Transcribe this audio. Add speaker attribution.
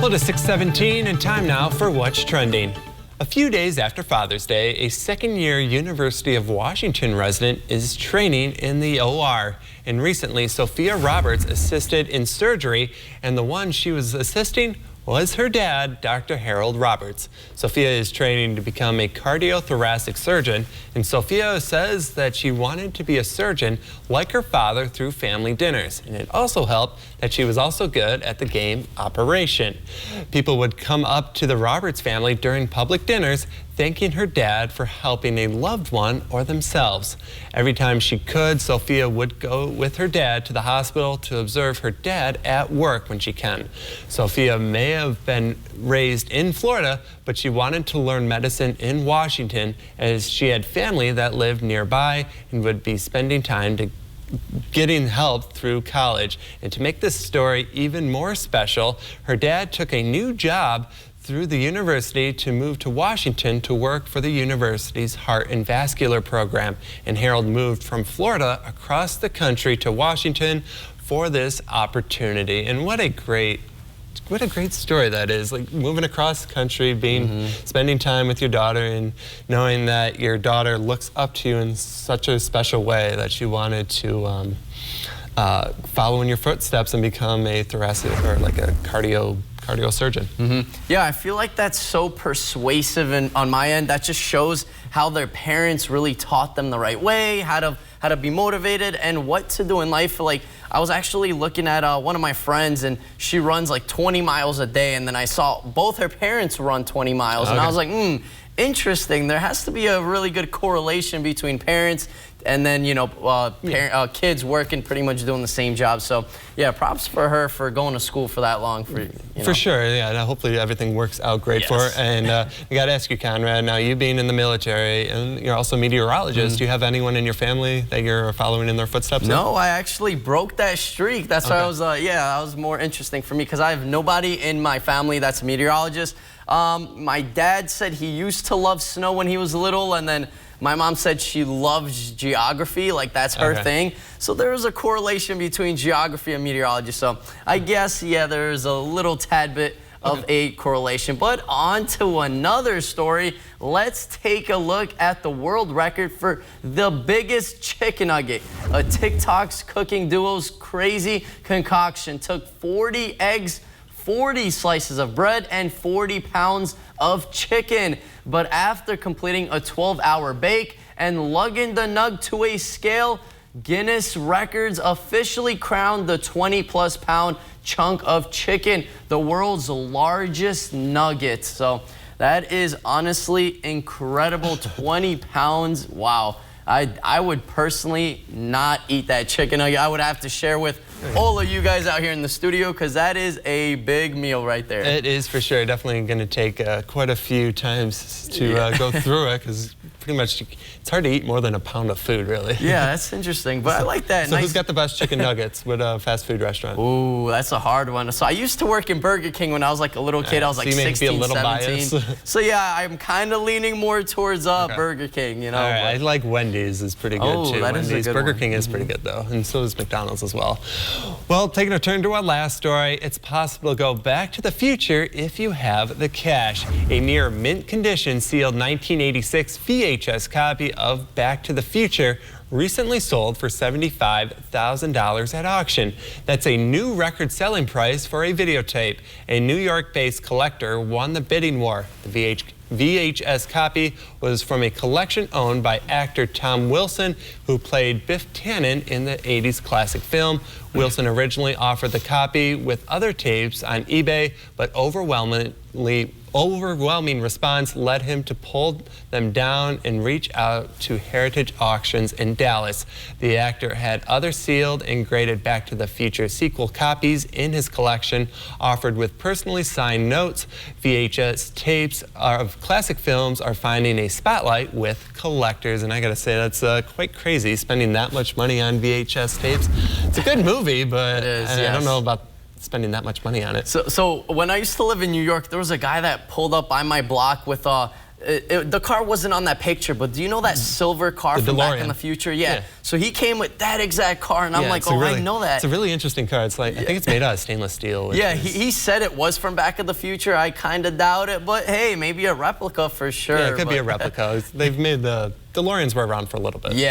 Speaker 1: Well, it is 6:17 and time now for What's Trending. A few days after Father's Day, a second-year University of Washington resident is training in the OR. And recently, Sophia Roberts assisted in surgery, and the one she was assisting was her dad, Dr. Harold Roberts. Sophia is training to become a cardiothoracic surgeon, and Sophia says that she wanted to be a surgeon like her father through family dinners. And it also helped that she was also good at the game Operation. People would come up to the Roberts family during public dinners, thanking her dad for helping a loved one or themselves. Every time she could, Sophia would go with her dad to the hospital to observe her dad at work when she can. Sophia may have been raised in Florida, but she wanted to learn medicine in Washington as she had family that lived nearby and would be spending time getting help through college. And to make this story even more special, her dad took a new job through the university to move to Washington to work for the university's Heart and Vascular program. And Harold moved from Florida across the country to Washington for this opportunity. And what a great story that is, like moving across the country, spending time with your daughter and knowing that your daughter looks up to you in such a special way that you wanted to follow in your footsteps and become a thoracic or like a cardio surgeon.
Speaker 2: Yeah, I feel like that's so persuasive, and on my end, that just shows how their parents really taught them the right way, how to be motivated and what to do in life. Like, I was actually looking at one of my friends, and she runs like 20 miles a day, and then I saw both her parents run 20 miles, and I was like, interesting. There has to be a really good correlation between parents and then, you know, kids working pretty much doing the same job. So, yeah, props for her for going to school for that long. For
Speaker 1: sure, yeah. And hopefully everything works out great for her. And I got to ask you, Conrad, now you being in the military and you're also a meteorologist, do you have anyone in your family that you're following in their footsteps?
Speaker 2: No, I actually broke that streak. That's why I was, that was more interesting for me because I have nobody in my family that's a meteorologist. My dad said he used to love snow when he was little, and then my mom said she loves geography, like that's her thing. So there is a correlation between geography and meteorology. So I guess, yeah, there's a little tad bit of a correlation. But on to another story. Let's take a look at the world record for the biggest chicken nugget. A TikTok's cooking duo's crazy concoction took 40 eggs, 40 slices of bread, and 40 pounds of chicken. But after completing a 12-hour bake and lugging the nug to a scale, Guinness Records officially crowned the 20-plus pound chunk of chicken the world's largest nugget. So that is honestly incredible. 20 pounds. Wow. I would personally not eat that chicken nugget. I would have to share with all of you guys out here in the studio because that is a big meal right there.
Speaker 1: It is for sure. Definitely going to take quite a few times to go through it because pretty much it's hard to eat more than a pound of food, really.
Speaker 2: Yeah, that's interesting, but I like that.
Speaker 1: So who's got the best chicken nuggets with a fast food restaurant?
Speaker 2: Ooh, that's a hard one. So I used to work in Burger King when I was like a little kid. I was like 16, 17. So yeah, I'm kind of leaning more towards Burger King, you know.
Speaker 1: All right, I like Wendy's is pretty good too.
Speaker 2: That is a good
Speaker 1: Burger
Speaker 2: one.
Speaker 1: King is pretty good though, and so is McDonald's as well. Well, taking a turn to our last story, it's possible to go back to the future if you have the cash. A near mint condition sealed 1986 VHS copy of Back to the Future recently sold for $75,000 at auction. That's a new record selling price for a videotape. A New York-based collector won the bidding war. The VHS copy was from a collection owned by actor Tom Wilson, who played Biff Tannen in the 80s classic film. Wilson originally offered the copy with other tapes on eBay, but overwhelming response led him to pull them down and reach out to Heritage Auctions in Dallas. The actor had other sealed and graded Back to the Future sequel copies in his collection, offered with personally signed notes. VHS tapes of classic films are finding a spotlight with collectors, and I gotta say that's quite crazy spending that much money on VHS tapes. It's a good movie, but I don't know about spending that much money on it.
Speaker 2: So when I used to live in New York, there was a guy that pulled up by my block with the car wasn't on that picture, but do you know that silver car
Speaker 1: The
Speaker 2: from Back
Speaker 1: DeLorean.
Speaker 2: in the Future? Yeah.
Speaker 1: Yeah.
Speaker 2: So he came with that exact car, and I'm like,
Speaker 1: it's a
Speaker 2: oh,
Speaker 1: really,
Speaker 2: I know that.
Speaker 1: It's a really interesting car. It's like, I think it's made out of stainless steel. which
Speaker 2: Yeah,
Speaker 1: is-
Speaker 2: he said it was from Back of the Future. I kind of doubt it, but hey, maybe a replica for sure.
Speaker 1: Yeah, it could be a
Speaker 2: but-
Speaker 1: replica. They've made the DeLoreans were around for a little bit.
Speaker 2: Yeah.